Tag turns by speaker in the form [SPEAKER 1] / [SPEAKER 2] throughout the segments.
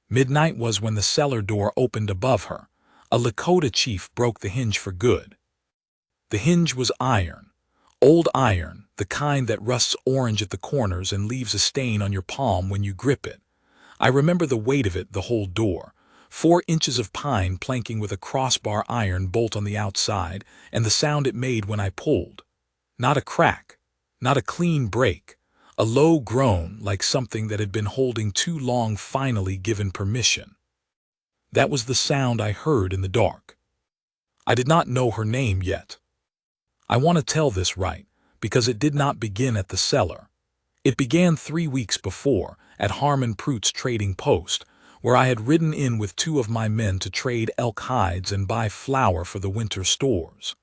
[SPEAKER 1] Midnight was when the cellar door opened above her. A Lakota chief broke the hinge for good. The hinge was iron. Old iron, the kind that rusts orange at the corners and leaves a stain on your palm when you grip it. I remember the weight of it, the whole door. 4 inches of pine planking with a crossbar iron bolt on the outside, and the sound it made when I pulled. Not a crack, not a clean break. A low groan, like something that had been holding too long finally given permission. That was the sound I heard in the dark. I did not know her name yet. I want to tell this right, because it did not begin at the cellar. It began 3 weeks before, at Harmon Pruitt's trading post, where I had ridden in with 2 of my men to trade elk hides and buy flour for the winter stores.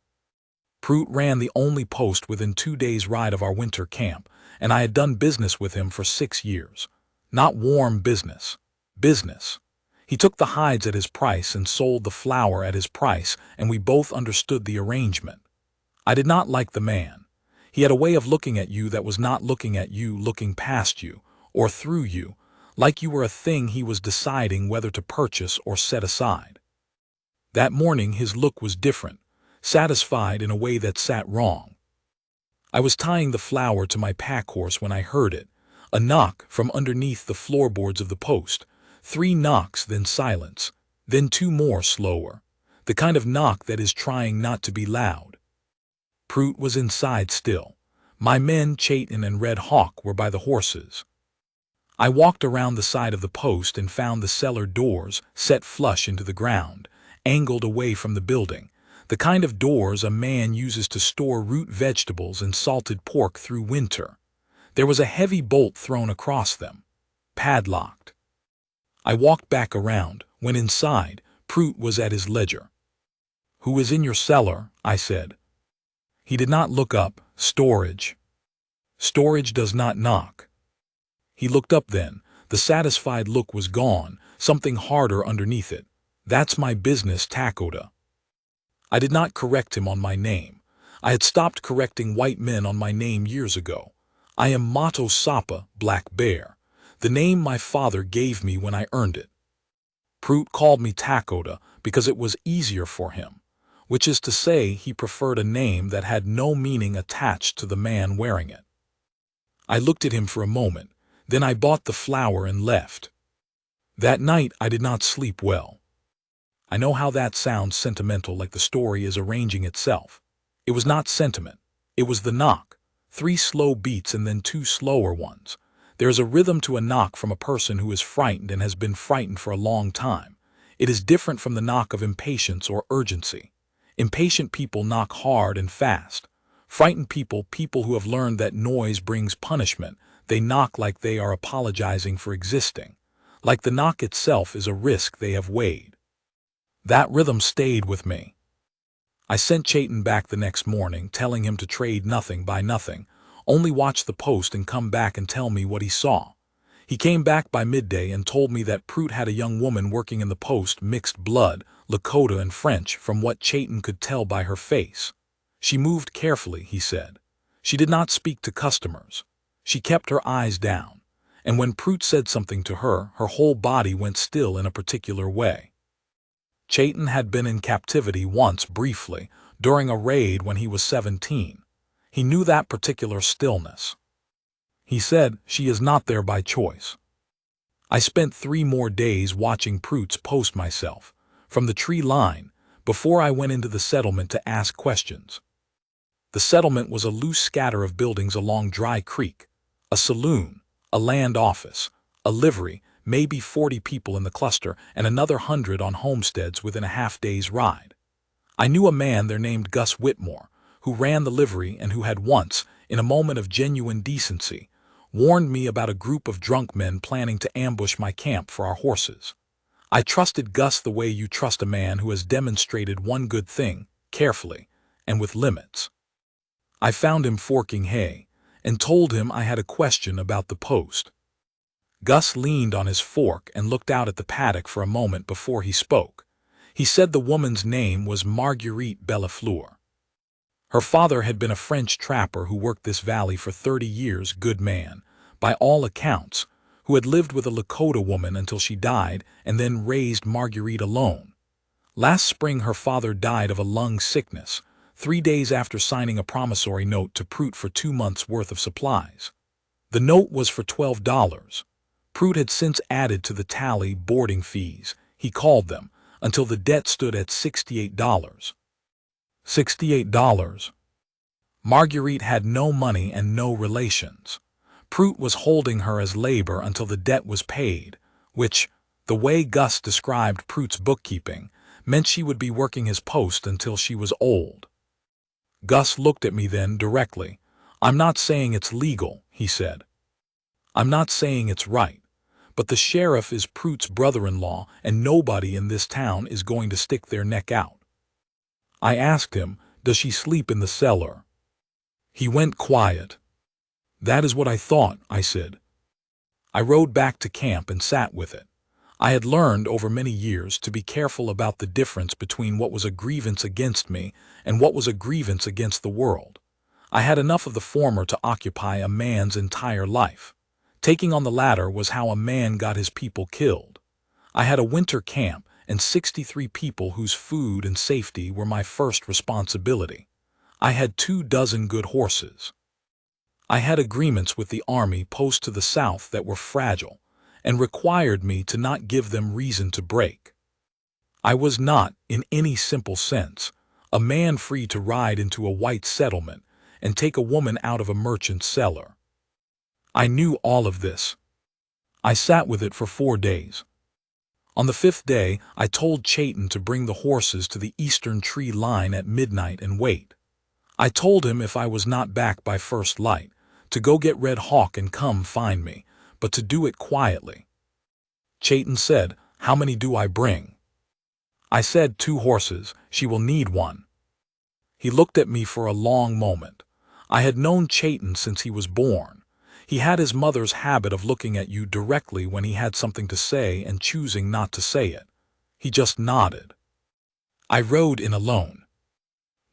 [SPEAKER 1] Pruitt ran the only post within 2 days' ride of our winter camp, and I had done business with him for 6 years. Not warm business. Business. He took the hides at his price and sold the flour at his price, and we both understood the arrangement. I did not like the man. He had a way of looking at you that was not looking at you, looking past you, or through you, like you were a thing he was deciding whether to purchase or set aside. That morning his look was different, satisfied in a way that sat wrong. I was tying the flour to my pack horse when I heard it, a knock from underneath the floorboards of the post, 3 knocks, then silence, then 2 more slower, the kind of knock that is trying not to be loud. Pruitt was inside still. My men, Chayton and Red Hawk, were by the horses. I walked around the side of the post and found the cellar doors set flush into the ground, angled away from the building, the kind of doors a man uses to store root vegetables and salted pork through winter. There was a heavy bolt thrown across them, padlocked. I walked back around. When inside, Pruitt was at his ledger. "Who is in your cellar?" I said. He did not look up. "Storage." "Storage does not knock." He looked up then. The satisfied look was gone, something harder underneath it. "That's my business, Lakota." I did not correct him on my name. I had stopped correcting white men on my name years ago. I am Mato Sapa, Black Bear, the name my father gave me when I earned it. Pruitt called me Lakota because it was easier for him, which is to say he preferred a name that had no meaning attached to the man wearing it. I looked at him for a moment, then I bought the flour and left. That night I did not sleep well. I know how that sounds sentimental, like the story is arranging itself. It was not sentiment. It was the knock. 3 slow beats and then 2 slower ones. There is a rhythm to a knock from a person who is frightened and has been frightened for a long time. It is different from the knock of impatience or urgency. Impatient people knock hard and fast. Frightened people, people who have learned that noise brings punishment, they knock like they are apologizing for existing. Like the knock itself is a risk they have weighed. That rhythm stayed with me. I sent Chayton back the next morning, telling him to trade nothing by nothing, only watch the post and come back and tell me what he saw. He came back by midday and told me that Pruitt had a young woman working in the post, mixed blood, Lakota and French, from what Chayton could tell by her face. She moved carefully, he said. She did not speak to customers. She kept her eyes down, and when Pruitt said something to her, her whole body went still in a particular way. Chayton had been in captivity once briefly, during a raid when he was 17. He knew that particular stillness. He said, "She is not there by choice." I spent 3 more days watching Pruitt's post myself, from the tree line, before I went into the settlement to ask questions. The settlement was a loose scatter of buildings along Dry Creek, a saloon, a land office, a livery, maybe 40 people in the cluster, and another 100 on homesteads within a half-day's ride. I knew a man there named Gus Whitmore, who ran the livery and who had once, in a moment of genuine decency, warned me about a group of drunk men planning to ambush my camp for our horses. I trusted Gus the way you trust a man who has demonstrated one good thing, carefully, and with limits. I found him forking hay, and told him I had a question about the post. Gus leaned on his fork and looked out at the paddock for a moment before he spoke. He said the woman's name was Marguerite Bellafleur. Her father had been a French trapper who worked this valley for 30 years, good man, by all accounts, who had lived with a Lakota woman until she died and then raised Marguerite alone. Last spring her father died of a lung sickness, 3 days after signing a promissory note to Prout for 2 months' worth of supplies. The note was for $12. Prout had since added to the tally boarding fees, he called them, until the debt stood at $68. $68. Marguerite had no money and no relations. Prout was holding her as labor until the debt was paid, which, the way Gus described Prout's bookkeeping, meant she would be working his post until she was old. Gus looked at me then directly. "I'm not saying it's legal," he said. "I'm not saying it's right. But the sheriff is Prout's brother-in-law, and nobody in this town is going to stick their neck out." I asked him, "Does she sleep in the cellar?" He went quiet. "That is what I thought," I said. I rode back to camp and sat with it. I had learned over many years to be careful about the difference between what was a grievance against me and what was a grievance against the world. I had enough of the former to occupy a man's entire life. Taking on the latter was how a man got his people killed. I had a winter camp and 63 people whose food and safety were my first responsibility. I had 24 good horses. I had agreements with the army post to the south that were fragile and required me to not give them reason to break. I was not, in any simple sense, a man free to ride into a white settlement and take a woman out of a merchant's cellar. I knew all of this. I sat with it for 4 days. On the 5th day, I told Chayton to bring the horses to the eastern tree line at midnight and wait. I told him if I was not back by first light, to go get Red Hawk and come find me, but to do it quietly. Chayton said, "How many do I bring?" I said, 2 horses, she will need 1. He looked at me for a long moment. I had known Chayton since he was born. He had his mother's habit of looking at you directly when he had something to say and choosing not to say it. He just nodded. I rode in alone.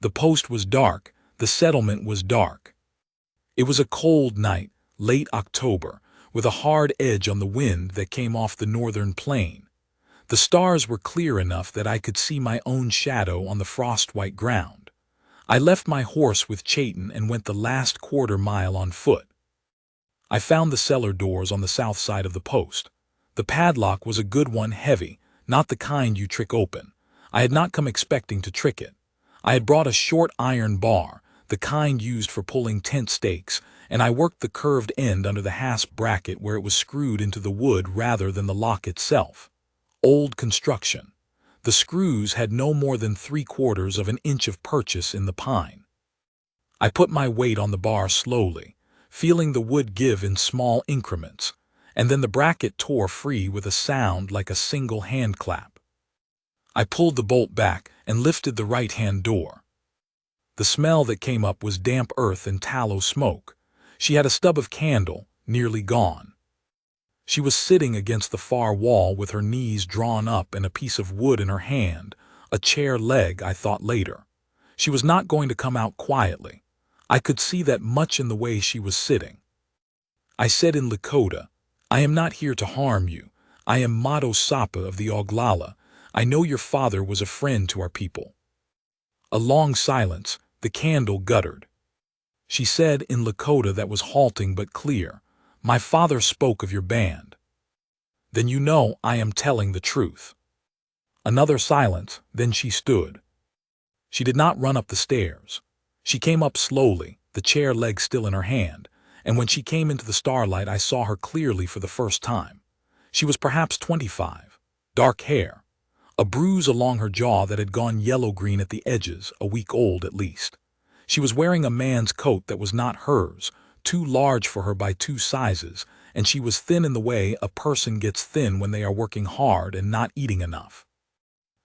[SPEAKER 1] The post was dark, the settlement was dark. It was a cold night, late October, with a hard edge on the wind that came off the northern plain. The stars were clear enough that I could see my own shadow on the frost-white ground. I left my horse with Chayton and went the last quarter-mile on foot. I found the cellar doors on the south side of the post. The padlock was a good one, heavy, not the kind you trick open. I had not come expecting to trick it. I had brought a short iron bar, the kind used for pulling tent stakes, and I worked the curved end under the hasp bracket where it was screwed into the wood rather than the lock itself. Old construction. The screws had no more than 3/4 of an inch of purchase in the pine. I put my weight on the bar slowly, feeling the wood give in small increments, and then the bracket tore free with a sound like a single hand clap. I pulled the bolt back and lifted the right-hand door. The smell that came up was damp earth and tallow smoke. She had a stub of candle, nearly gone. She was sitting against the far wall with her knees drawn up and a piece of wood in her hand, a chair leg, I thought later. She was not going to come out quietly. I could see that much in the way she was sitting. I said in Lakota, "I am not here to harm you. I am Mato Sapa of the Oglala. I know your father was a friend to our people." A long silence, the candle guttered. She said in Lakota that was halting but clear, "My father spoke of your band." "Then you know I am telling the truth." Another silence, then she stood. She did not run up the stairs. She came up slowly, the chair leg still in her hand, and when she came into the starlight I saw her clearly for the first time. She was perhaps 25, dark hair, a bruise along her jaw that had gone yellow-green at the edges, a week old at least. She was wearing a man's coat that was not hers, too large for her by 2 sizes, and she was thin in the way a person gets thin when they are working hard and not eating enough.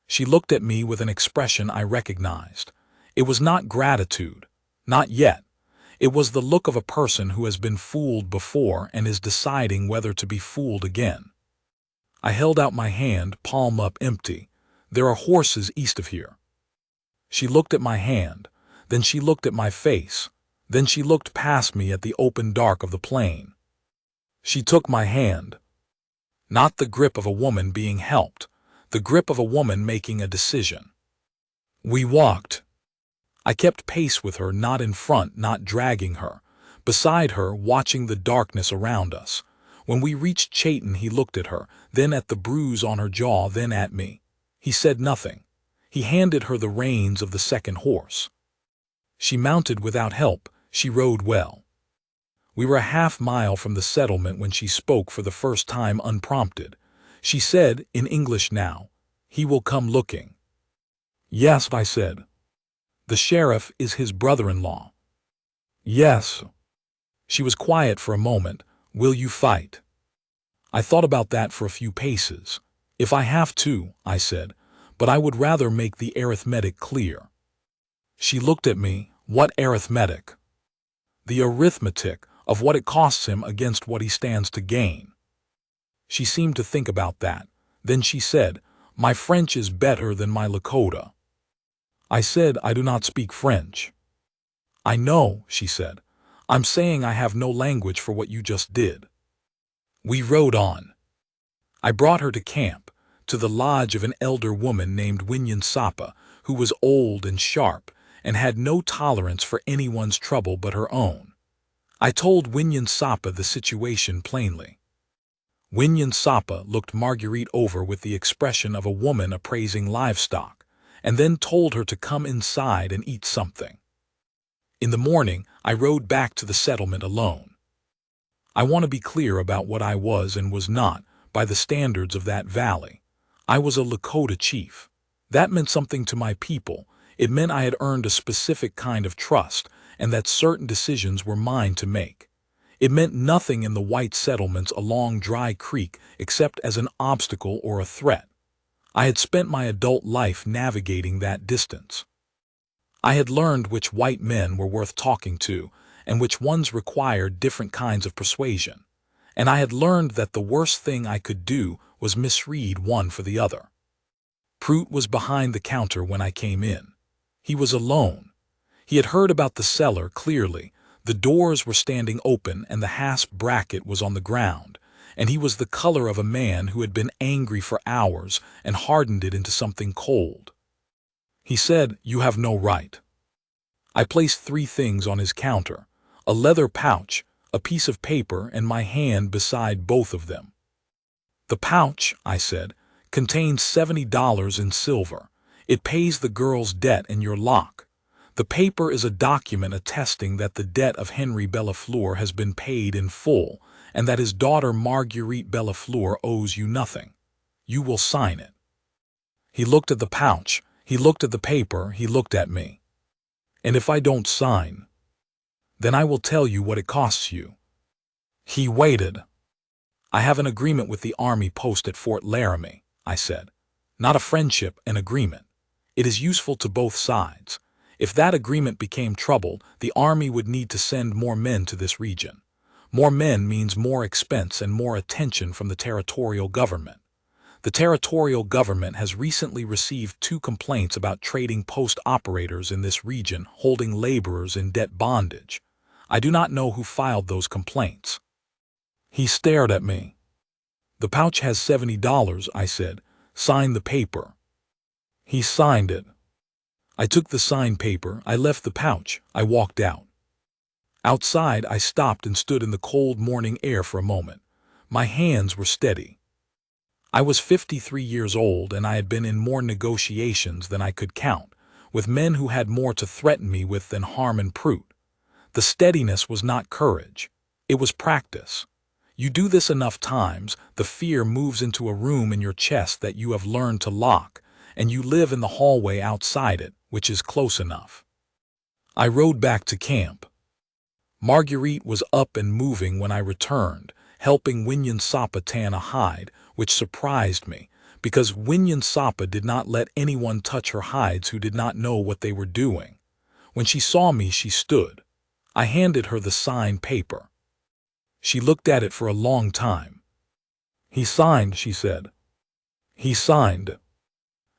[SPEAKER 1] She looked at me with an expression I recognized. It was not gratitude, not yet. It was the look of a person who has been fooled before and is deciding whether to be fooled again. I held out my hand, palm up, empty. "There are horses east of here." She looked at my hand, then she looked at my face, then she looked past me at the open dark of the plain. She took my hand, Not the grip of a woman being helped, the grip of a woman making a decision. We walked. I kept pace with her, not in front, not dragging her. Beside her, watching the darkness around us. When we reached Chayton, he looked at her, then at the bruise on her jaw, then at me. He said nothing. He handed her the reins of the second horse. She mounted without help. She rode well. We were a half-mile from the settlement when she spoke for the first time unprompted. She said, in English now, "He will come looking." "Yes," I said. "The sheriff is his brother-in-law." "Yes." She was quiet for a moment. "Will you fight?" I thought about that for a few paces. "If I have to," I said, "but I would rather make the arithmetic clear." She looked at me. "What arithmetic?" "The arithmetic of what it costs him against what he stands to gain." She seemed to think about that. Then she said, "My French is better than my Lakota." I said, "I do not speak French." "I know," she said. "I'm saying I have no language for what you just did." We rode on. I brought her to camp, to the lodge of an elder woman named Sapa, who was old and sharp, and had no tolerance for anyone's trouble but her own. I told Sapa the situation plainly. Sapa looked Marguerite over with the expression of a woman appraising livestock, and then told her to come inside and eat something. In the morning, I rode back to the settlement alone. I want to be clear about what I was and was not, by the standards of that valley. I was a Lakota chief. That meant something to my people. It meant I had earned a specific kind of trust, and that certain decisions were mine to make. It meant nothing in the white settlements along Dry Creek except as an obstacle or a threat. I had spent my adult life navigating that distance. I had learned which white men were worth talking to, and which ones required different kinds of persuasion. And I had learned that the worst thing I could do was misread one for the other. Prout was behind the counter when I came in. He was alone. He had heard about the cellar clearly. The doors were standing open and the hasp bracket was on the ground, and he was the color of a man who had been angry for hours and hardened it into something cold. He said, "You have no right." I placed 3 things on his counter: a leather pouch, a piece of paper, and my hand beside both of them. "The pouch," I said, "contains $70 in silver. It pays the girl's debt and your lock. The paper is a document attesting that the debt of Henry Bellafleur has been paid in full, and that his daughter Marguerite Bellafleur owes you nothing. You will sign it." He looked at the pouch, he looked at the paper, he looked at me. "And if I don't sign?" "Then I will tell you what it costs you." He waited. "I have an agreement with the army post at Fort Laramie," I said. "Not a friendship, an agreement. It is useful to both sides. If that agreement became troubled, the army would need to send more men to this region. More men means more expense and more attention from the territorial government. The territorial government has recently received 2 complaints about trading post operators in this region holding laborers in debt bondage. I do not know who filed those complaints." He stared at me. "The pouch has $70, I said. "Sign the paper." He signed it. I took the signed paper, I left the pouch, I walked out. Outside, I stopped and stood in the cold morning air for a moment. My hands were steady. I was 53 years old, and I had been in more negotiations than I could count, with men who had more to threaten me with than Harmon Prout. The steadiness was not courage. It was practice. You do this enough times, the fear moves into a room in your chest that you have learned to lock, and you live in the hallway outside it, which is close enough. I rode back to camp. Marguerite was up and moving when I returned, helping Sapa tan a hide, which surprised me, because Sapa did not let anyone touch her hides who did not know what they were doing. When she saw me, she stood. I handed her the signed paper. She looked at it for a long time. "He signed," she said. "He signed."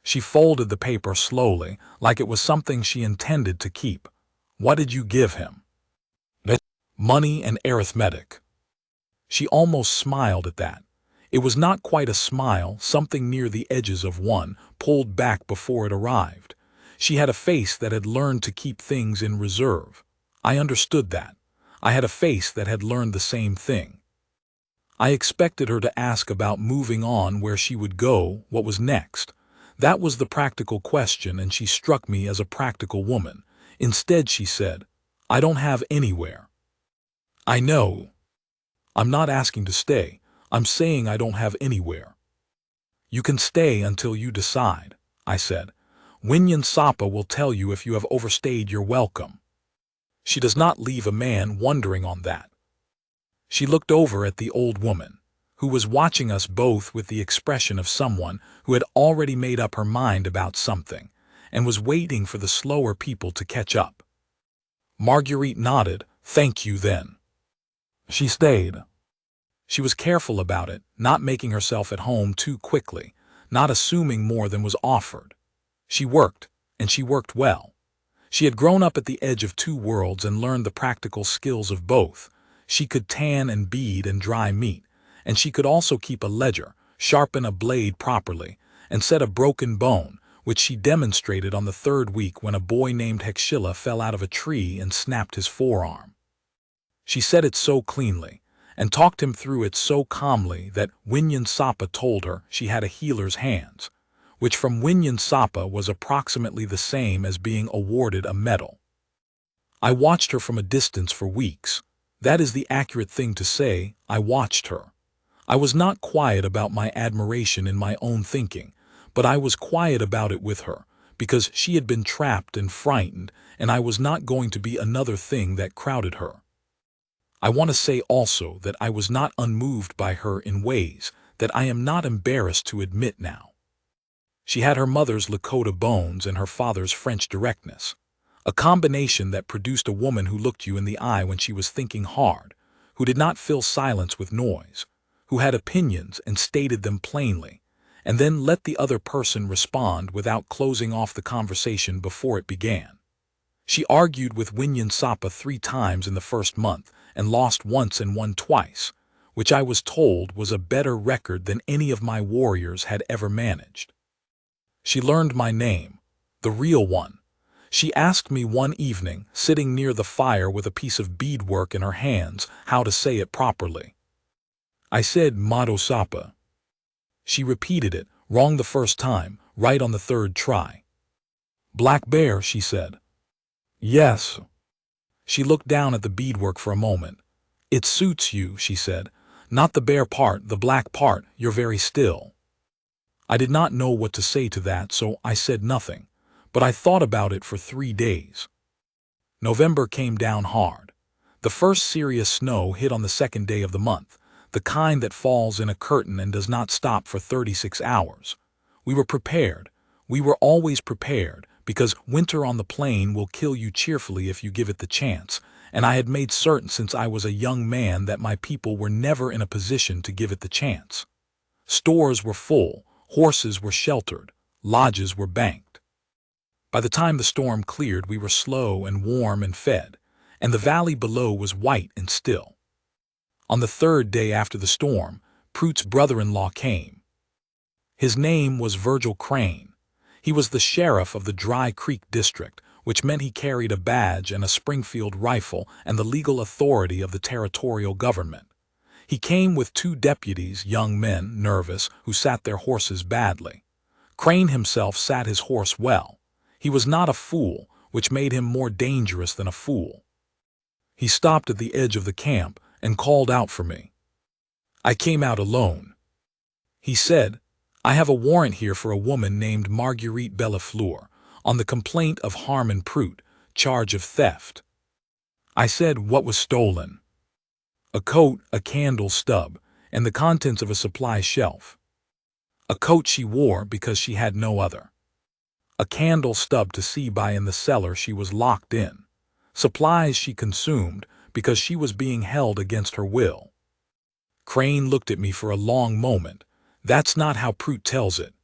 [SPEAKER 1] She folded the paper slowly, like it was something she intended to keep. "What did you give him?" "Money and arithmetic." She almost smiled at that. It was not quite a smile, something near the edges of one, pulled back before it arrived. She had a face that had learned to keep things in reserve. I understood that. I had a face that had learned the same thing. I expected her to ask about moving on, where she would go, what was next. That was the practical question, and she struck me as a practical woman. Instead, she said, "I don't have anywhere." "I know. I'm not asking to stay. I'm saying I don't have anywhere." "You can stay until you decide," I said. "Winyan Sapa will tell you if you have overstayed your welcome. She does not leave a man wondering on that." She looked over at the old woman, who was watching us both with the expression of someone who had already made up her mind about something, and was waiting for the slower people to catch up. Marguerite nodded. "Thank you, then." She stayed. She was careful about it, not making herself at home too quickly, not assuming more than was offered. She worked, and she worked well. She had grown up at the edge of two worlds and learned the practical skills of both. She could tan and bead and dry meat, and she could also keep a ledger, sharpen a blade properly, and set a broken bone, which she demonstrated on the third week when a boy named Hexilla fell out of a tree and snapped his forearm. She said it so cleanly, and talked him through it so calmly that Winyan Sapa told her she had a healer's hands, which from Winyan Sapa was approximately the same as being awarded a medal. I watched her from a distance for weeks. That is the accurate thing to say. I watched her. I was not quiet about my admiration in my own thinking, but I was quiet about it with her, because she had been trapped and frightened, and I was not going to be another thing that crowded her. I want to say also that I was not unmoved by her in ways that I am not embarrassed to admit now. She had her mother's Lakota bones and her father's French directness, a combination that produced a woman who looked you in the eye when she was thinking hard, who did not fill silence with noise, who had opinions and stated them plainly, and then let the other person respond without closing off the conversation before it began. She argued with Winyan Sapa 3 times in the first month and lost once and won twice, which I was told was a better record than any of my warriors had ever managed. She learned my name, the real one. She asked me one evening, sitting near the fire with a piece of beadwork in her hands, how to say it properly. I said Mado Sapa. She repeated it, wrong the first time, right on the 3rd try. "Black bear," she said. "Yes." She looked down at the beadwork for a moment. "It suits you," she said. "Not the bear part, the black part, you're very still." I did not know what to say to that, so I said nothing, but I thought about it for 3 days. November came down hard. The first serious snow hit on the 2nd day of the month, the kind that falls in a curtain and does not stop for 36 hours. We were prepared. We were always prepared, because winter on the plain will kill you cheerfully if you give it the chance, and I had made certain since I was a young man that my people were never in a position to give it the chance. Stores were full, horses were sheltered, lodges were banked. By the time the storm cleared, we were slow and warm and fed, and the valley below was white and still. On the 3rd day after the storm, Prute's brother-in-law came. His name was Virgil Crane. He was the sheriff of the Dry Creek district, which meant he carried a badge and a Springfield rifle and the legal authority of the territorial government. He came with 2 deputies, young men, nervous, who sat their horses badly. Crane himself sat his horse well. He was not a fool, which made him more dangerous than a fool. He stopped at the edge of the camp and called out for me. I came out alone. He said, "I have a warrant here for a woman named Marguerite Bellafleur on the complaint of Harmon Prute, charge of theft." I said, "What was stolen?" "A coat, a candle stub, and the contents of a supply shelf." A coat she wore because she had no other. A candle stub to see by in the cellar she was locked in. Supplies she consumed because she was being held against her will. Crane looked at me for a long moment. "That's not how Prute tells it."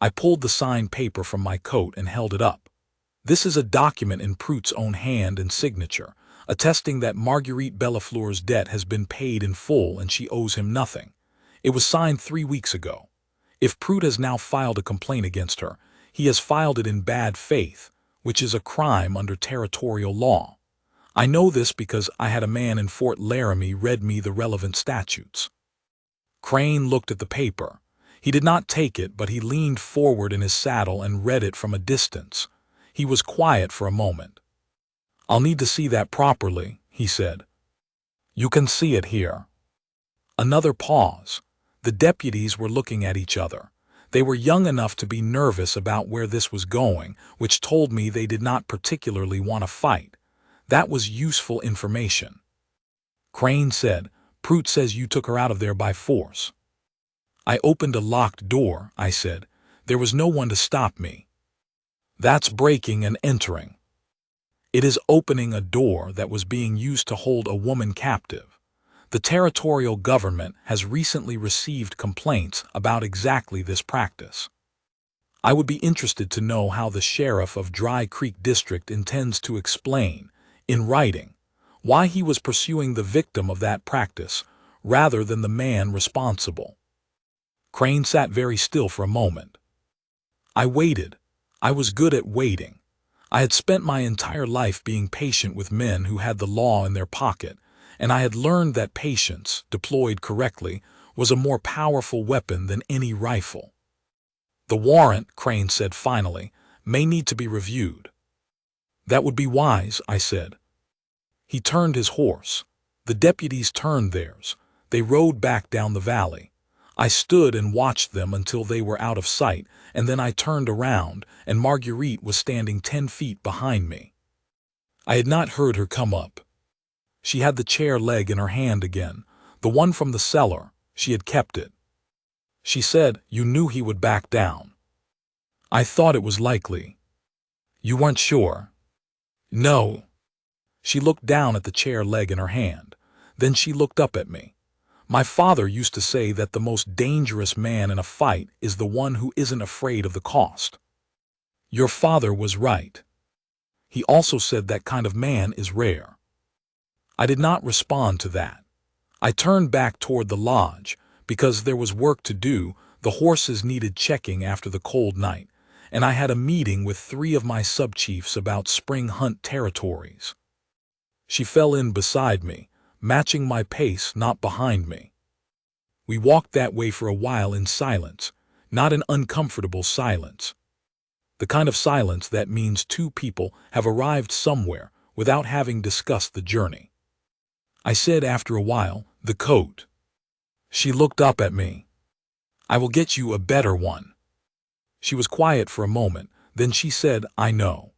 [SPEAKER 1] I pulled the signed paper from my coat and held it up. "This is a document in Prute's own hand and signature, attesting that Marguerite Bellafleur's debt has been paid in full and she owes him nothing. It was signed 3 weeks ago. If Prout has now filed a complaint against her, he has filed it in bad faith, which is a crime under territorial law. I know this because I had a man in Fort Laramie read me the relevant statutes. Crane looked at the paper. He did not take it, but he leaned forward in his saddle and read it from a distance. He was quiet for a moment. "I'll need to see that properly," he said. "You can see it here." Another pause. The deputies were looking at each other. They were young enough to be nervous about where this was going, which told me they did not particularly want to fight. That was useful information. Crane said, "Prout says you took her out of there by force." "I opened a locked door," I said. "There was no one to stop me." "That's breaking and entering." "It is opening a door that was being used to hold a woman captive. The territorial government has recently received complaints about exactly this practice. I would be interested to know how the sheriff of Dry Creek District intends to explain, in writing, why he was pursuing the victim of that practice rather than the man responsible." Crane sat very still for a moment. I waited. I was good at waiting. I had spent my entire life being patient with men who had the law in their pocket, and I had learned that patience, deployed correctly, was a more powerful weapon than any rifle. "The warrant," Crane said finally, "may need to be reviewed." "That would be wise," I said. He turned his horse. The deputies turned theirs. They rode back down the valley. I stood and watched them until they were out of sight, and then I turned around, and Marguerite was standing 10 feet behind me. I had not heard her come up. She had the chair leg in her hand again, the one from the cellar. She had kept it. She said, "You knew he would back down." "I thought it was likely." "You weren't sure?" "No." She looked down at the chair leg in her hand. Then she looked up at me. "My father used to say that the most dangerous man in a fight is the one who isn't afraid of the cost." Your father was right. He also said that kind of man is rare. I did not respond to that. I turned back toward the lodge. Because there was work to do, the horses needed checking after the cold night, and I had a meeting with 3 of my sub-chiefs about spring hunt territories. She fell in beside me, matching my pace, not behind me. We walked that way for a while in silence, not an uncomfortable silence. The kind of silence that means 2 people have arrived somewhere without having discussed the journey. I said after a while, "The coat." She looked up at me. "I will get you a better one." She was quiet for a moment, then she said, "I know."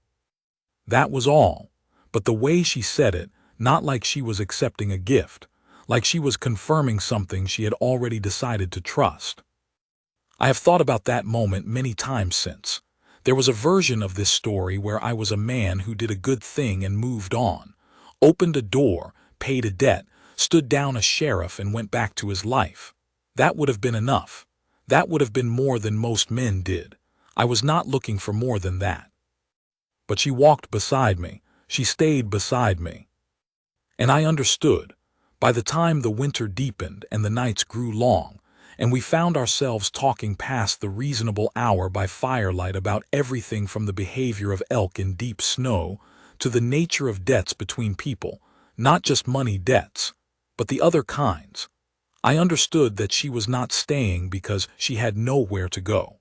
[SPEAKER 1] That was all, but the way she said it, not like she was accepting a gift, like she was confirming something she had already decided to trust. I have thought about that moment many times since. There was a version of this story where I was a man who did a good thing and moved on, opened a door, paid a debt, stood down a sheriff and went back to his life. That would have been enough. That would have been more than most men did. I was not looking for more than that. But she walked beside me. She stayed beside me. And I understood. By the time the winter deepened and the nights grew long, and we found ourselves talking past the reasonable hour by firelight about everything from the behavior of elk in deep snow to the nature of debts between people, not just money debts, but the other kinds, I understood that she was not staying because she had nowhere to go.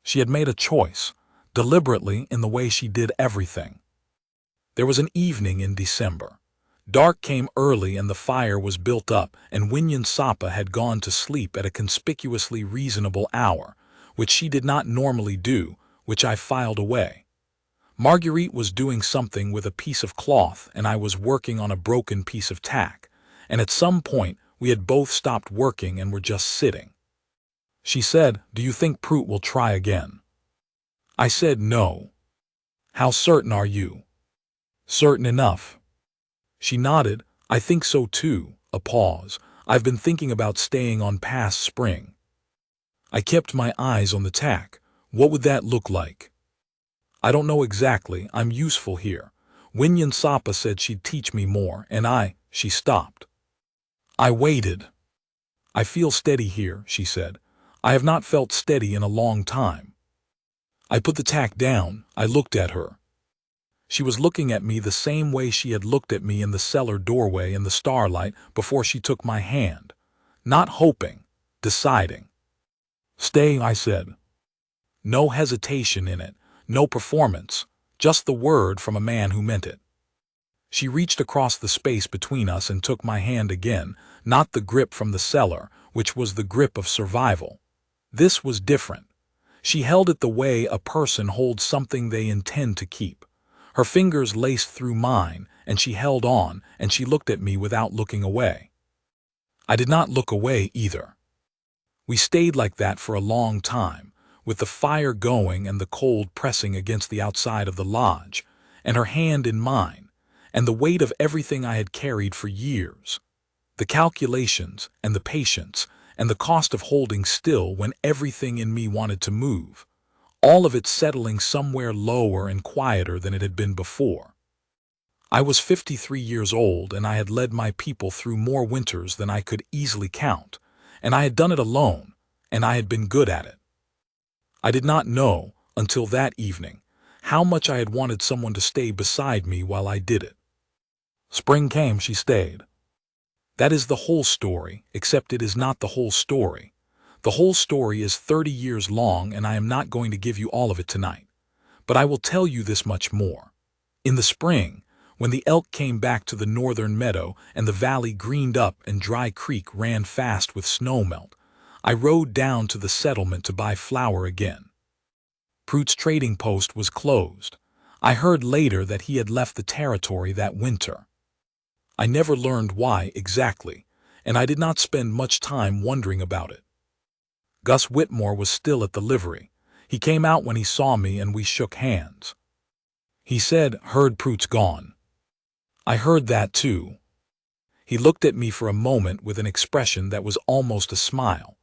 [SPEAKER 1] She had made a choice, deliberately in the way she did everything. There was an evening in December. Dark came early and the fire was built up, and Winyan Sapa had gone to sleep at a conspicuously reasonable hour, which she did not normally do, which I filed away. Marguerite was doing something with a piece of cloth and I was working on a broken piece of tack, and at some point we had both stopped working and were just sitting. She said, "Do you think Prout will try again?" I said no. "How certain are you?" "Certain enough." She nodded. "I think so too." A pause. "I've been thinking about staying on past spring." I kept my eyes on the tack. "What would that look like?" "I don't know exactly. I'm useful here. Winyan Sapa said she'd teach me more, and she stopped. I waited. I feel steady here, she said. I have not felt steady in a long time. I put the tack down. I looked at her. She was looking at me the same way she had looked at me in the cellar doorway in the starlight before she took my hand. Not hoping, deciding. Stay, I said. No hesitation in it, no performance, just the word from a man who meant it. She reached across the space between us and took my hand again, not the grip from the cellar, which was the grip of survival. This was different. She held it the way a person holds something they intend to keep. Her fingers laced through mine, and she held on, and she looked at me without looking away. I did not look away either. We stayed like that for a long time, with the fire going and the cold pressing against the outside of the lodge, and her hand in mine, and the weight of everything I had carried for years. The calculations, and the patience, and the cost of holding still when everything in me wanted to move. All of it settling somewhere lower and quieter than it had been before. I was 53 years old, and I had led my people through more winters than I could easily count, and I had done it alone, and I had been good at it. I did not know, until that evening, how much I had wanted someone to stay beside me while I did it. Spring came, she stayed. That is the whole story, except it is not the whole story. The whole story is 30 years long, and I am not going to give you all of it tonight. But I will tell you this much more. In the spring, when the elk came back to the northern meadow and the valley greened up and Dry Creek ran fast with snowmelt, I rode down to the settlement to buy flour again. Prute's trading post was closed. I heard later that he had left the territory that winter. I never learned why exactly, and I did not spend much time wondering about it. Gus Whitmore was still at the livery. He came out when he saw me and we shook hands. He said, "Heard Prute's gone." I heard that too. He looked at me for a moment with an expression that was almost a smile.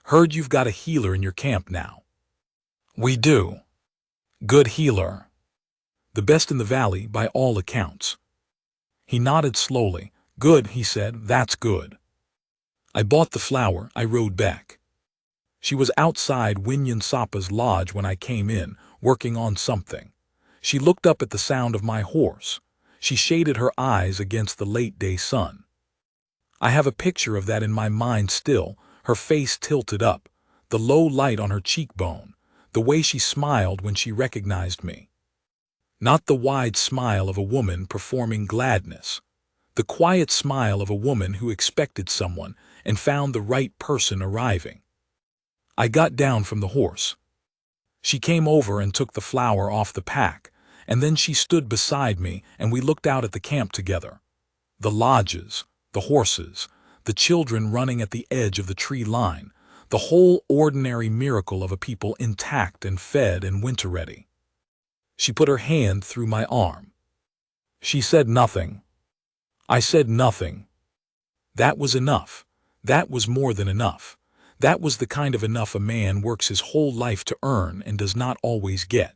[SPEAKER 1] "Heard you've got a healer in your camp now." "We do." "Good healer." "The best in the valley by all accounts." He nodded slowly. "Good," he said, "that's good." I bought the flour. I rode back. She was outside Winyan Sapa's lodge when I came in, working on something. She looked up at the sound of my horse. She shaded her eyes against the late-day sun. I have a picture of that in my mind still, her face tilted up, the low light on her cheekbone, the way she smiled when she recognized me. Not the wide smile of a woman performing gladness. The quiet smile of a woman who expected someone and found the right person arriving. I got down from the horse. She came over and took the flour off the pack, and then she stood beside me and we looked out at the camp together. The lodges, the horses, the children running at the edge of the tree line, the whole ordinary miracle of a people intact and fed and winter-ready. She put her hand through my arm. She said nothing. I said nothing. That was enough. That was more than enough. That was the kind of enough a man works his whole life to earn and does not always get.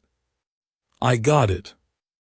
[SPEAKER 1] I got it.